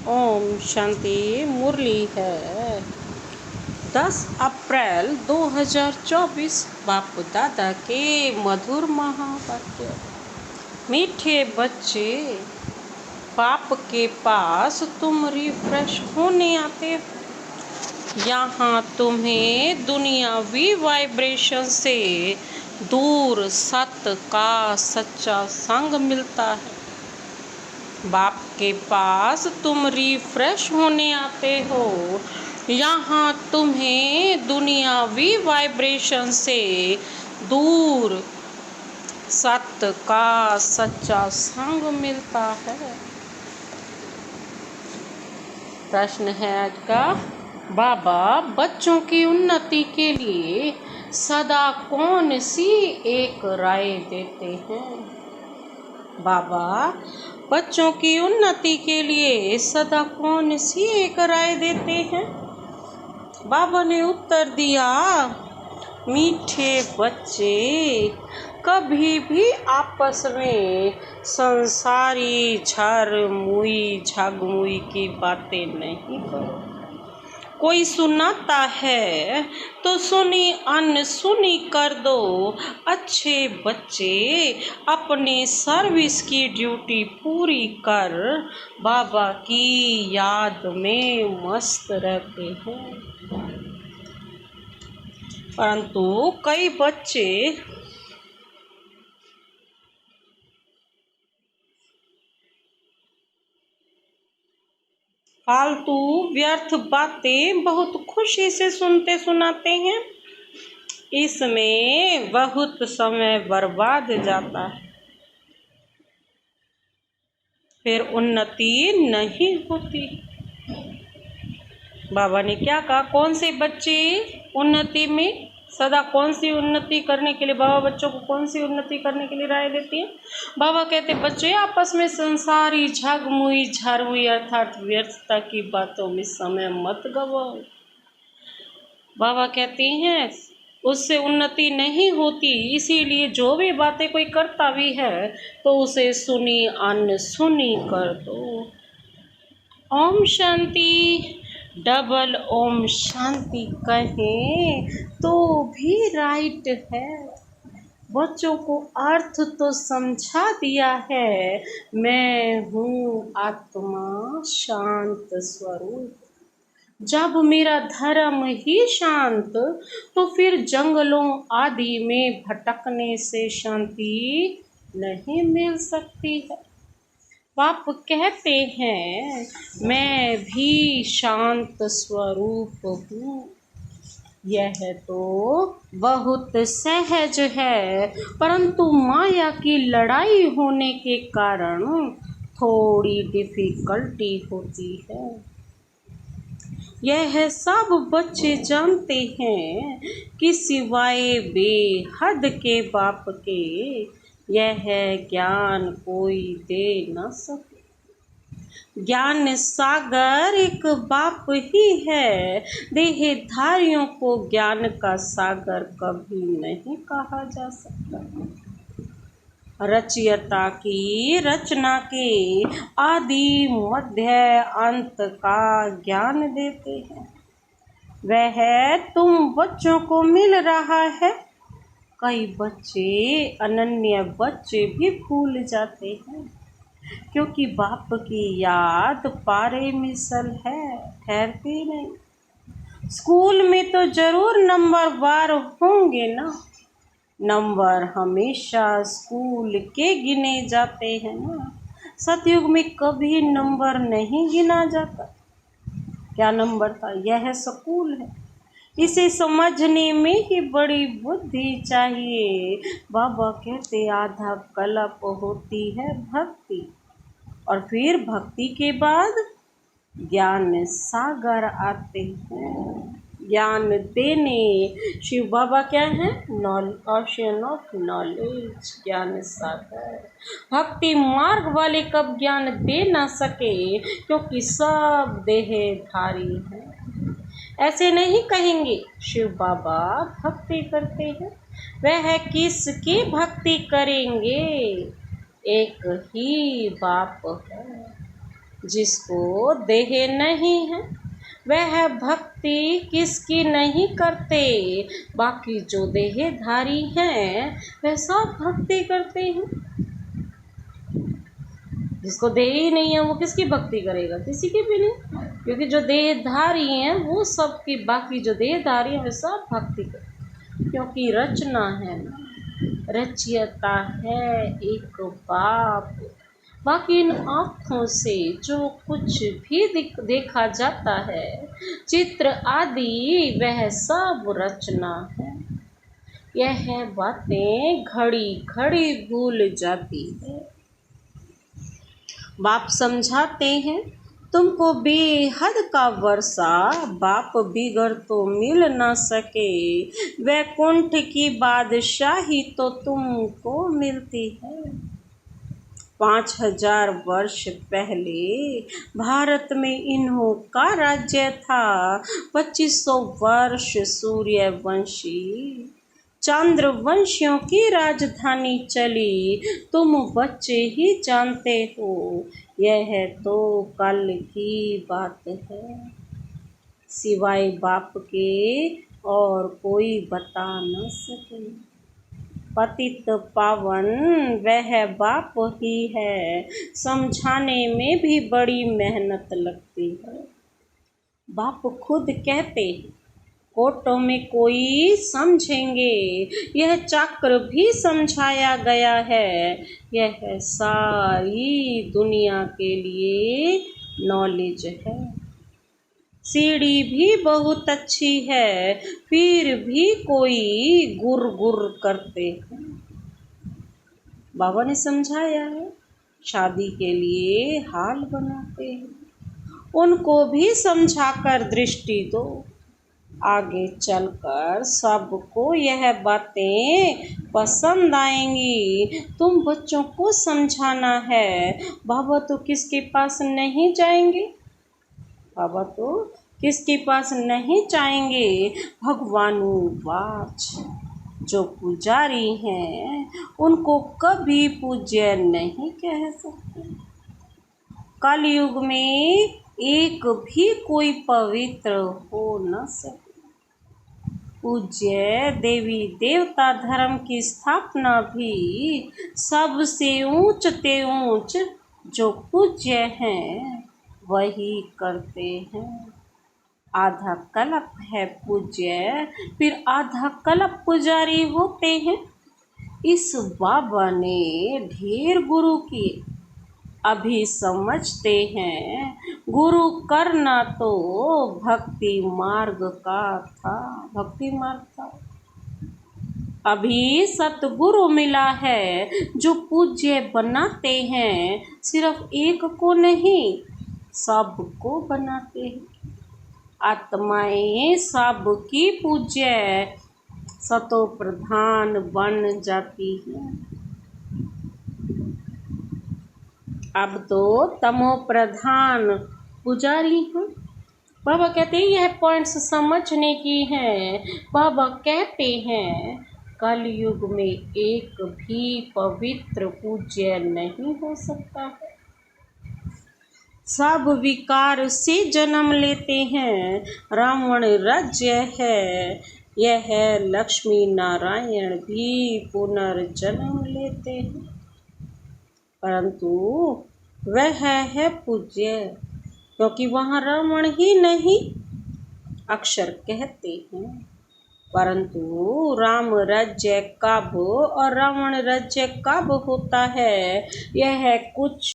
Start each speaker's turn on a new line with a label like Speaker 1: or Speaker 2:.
Speaker 1: ओम शांति। मुरली है 10 अप्रैल 2024। बाप दादा के मधुर महावाक्य। मीठे बच्चे, बाप के पास तुम रिफ्रेश होने आते हो। यहाँ तुम्हें दुनियावी वाइब्रेशन से दूर सत्य का सच्चा संग मिलता है। बाप के पास तुम रिफ्रेश होने आते हो। यहाँ तुम्हें दुनियावी वाइब्रेशन से दूर सत्य का सच्चा संग मिलता है। प्रश्न है आज का, बाबा बच्चों की उन्नति के लिए सदा कौन सी एक राय देते हैं? बाबा बच्चों की उन्नति के लिए सदा कौन सी एक राय देते हैं? बाबा ने उत्तर दिया, मीठे बच्चे कभी भी आपस में संसारी झगमुई की बातें नहीं करो। कोई सुनाता है तो सुनी अनसुनी कर दो। अच्छे बच्चे अपने सर्विस की ड्यूटी पूरी कर बाबा की याद में मस्त रहते हैं। परंतु कई बच्चे फालतू व्यर्थ बातें बहुत खुशी से सुनते सुनाते हैं। इसमें बहुत समय बर्बाद जाता है, फिर उन्नति नहीं होती। बाबा ने क्या कहा? कौन से बच्चे उन्नति में सदा कौन सी उन्नति करने के लिए, बाबा बच्चों को कौन सी उन्नति करने के लिए राय देती है? बाबा कहते बच्चे आपस में संसारी झगमुई झारमुई अर्थात व्यर्थता की बातों में समय मत गवाओ। बाबा कहते हैं उससे उन्नति नहीं होती। इसीलिए जो भी बातें कोई करता भी है तो उसे सुनी अनसुनी कर दो। ओम शांति। डबल ओम शांति कहें तो भी राइट है। बच्चों को अर्थ तो समझा दिया है। मैं हूँ आत्मा शांत स्वरूप। जब मेरा धर्म ही शांत, तो फिर जंगलों आदि में भटकने से शांति नहीं मिल सकती है। बाप कहते हैं मैं भी शांत स्वरूप हूँ। यह तो बहुत सहज है, परंतु माया की लड़ाई होने के कारण थोड़ी डिफिकल्टी होती है। यह सब बच्चे जानते हैं कि सिवाय बेहद के बाप के यह ज्ञान कोई दे न सके। ज्ञान सागर एक बाप ही है। देहधारियों को ज्ञान का सागर कभी नहीं कहा जा सकता। रचयिता की रचना के आदि मध्य अंत का ज्ञान देते हैं। वह तुम बच्चों को मिल रहा है। कई बच्चे अनन्य बच्चे भी भूल जाते हैं, क्योंकि बाप की याद पारे मिसल है, ठहरती नहीं। स्कूल में तो जरूर नंबरवार होंगे ना। नंबर हमेशा स्कूल के गिने जाते हैं ना। सतयुग में कभी नंबर नहीं गिना जाता। क्या नंबर था? यह स्कूल है। इसे समझने में ही बड़ी बुद्धि चाहिए। बाबा कहते आधा कल्प होती है भक्ति, और फिर भक्ति के बाद ज्ञान सागर आते हैं। ज्ञान देने शिव बाबा क्या है? ओशियन ऑफ नॉलेज, ज्ञान सागर। भक्ति मार्ग वाले कब ज्ञान दे ना सके, क्योंकि सब देहधारी हैं। ऐसे नहीं कहेंगे शिव बाबा भक्ति करते हैं। वह किसकी भक्ति करेंगे? एक ही बाप है। जिसको देह नहीं है वह भक्ति किसकी नहीं करते, बाकी जो देहधारी हैं वह सब भक्ति करते हैं। जिसको देह ही नहीं है वो किसकी भक्ति करेगा, किसी की भी नहीं, क्योंकि जो देहधारी हैं वो सबकी, बाकी जो देहधारी हैं वे सब भक्ति करते, क्योंकि रचना है ना, रचयिता है एक बाप। बाकी इन आँखों से जो कुछ भी देखा जाता है, चित्र आदि, वह सब रचना है। यह बातें घड़ी घड़ी भूल जाती है। बाप समझाते हैं, तुमको बेहद का वर्षा बाप बिगड़ तो मिल न सके, वैकुंठ की बादशाही तो तुमको मिलती है। 5000 वर्ष पहले भारत में इन्हों का राज्य था। 2500 वर्ष सूर्यवंशी चंद्रवंशियों की राजधानी चली। तुम बच्चे ही जानते हो, यह तो कल की बात है, सिवाय बाप के और कोई बता न सके। पतित पावन वह बाप ही है, समझाने में भी बड़ी मेहनत लगती है। बाप खुद कहते हैं, कोटों में कोई समझेंगे, यह चक्र भी समझाया गया है। यह सारी दुनिया के लिए नॉलेज है। सीढ़ी भी बहुत अच्छी है, फिर भी कोई गुर गुर करते हैं। बाबा ने समझाया है, शादी के लिए हाल बनाते हैं, उनको भी समझाकर दृष्टि दो। आगे चलकर सबको यह बातें पसंद आएंगी। तुम बच्चों को समझाना है। बाबा तो किसके पास नहीं जाएंगे, बाबा तो किसके पास नहीं जाएंगे। भगवानुवाच, जो पुजारी हैं उनको कभी पूज्य नहीं कह सकते। कलयुग में एक भी कोई पवित्र हो न सके। पूज्य देवी देवता धर्म की स्थापना भी सबसे ऊंच ते ऊंच जो पूज्य हैं वही करते हैं। आधा कल्प है पूज्य, फिर आधा कल्प पुजारी होते हैं। इस बाबा ने ढेर गुरु किए, अभी समझते हैं गुरु करना तो भक्ति मार्ग का था, भक्ति मार्ग था। अभी सतगुरु मिला है जो पूज्य बनाते हैं, सिर्फ एक को नहीं सबको बनाते हैं। आत्माएं सबकी पूज्य सतो प्रधान बन जाती हैं। अब तो तमो प्रधान पुजारी हैं। बाबा कहते हैं यह पॉइंट्स समझने की हैं। बाबा कहते हैं कलयुग में एक भी पवित्र पूज्य नहीं हो सकता है। सब विकार से जन्म लेते हैं। रावण राज्य है, यह लक्ष्मी नारायण भी पुनर्जन्म लेते हैं, परंतु वह है पूज्य, क्योंकि वहाँ रावण ही नहीं अक्षर कहते हैं। परंतु राम राज्य कब और रावण राज्य कब होता है, यह कुछ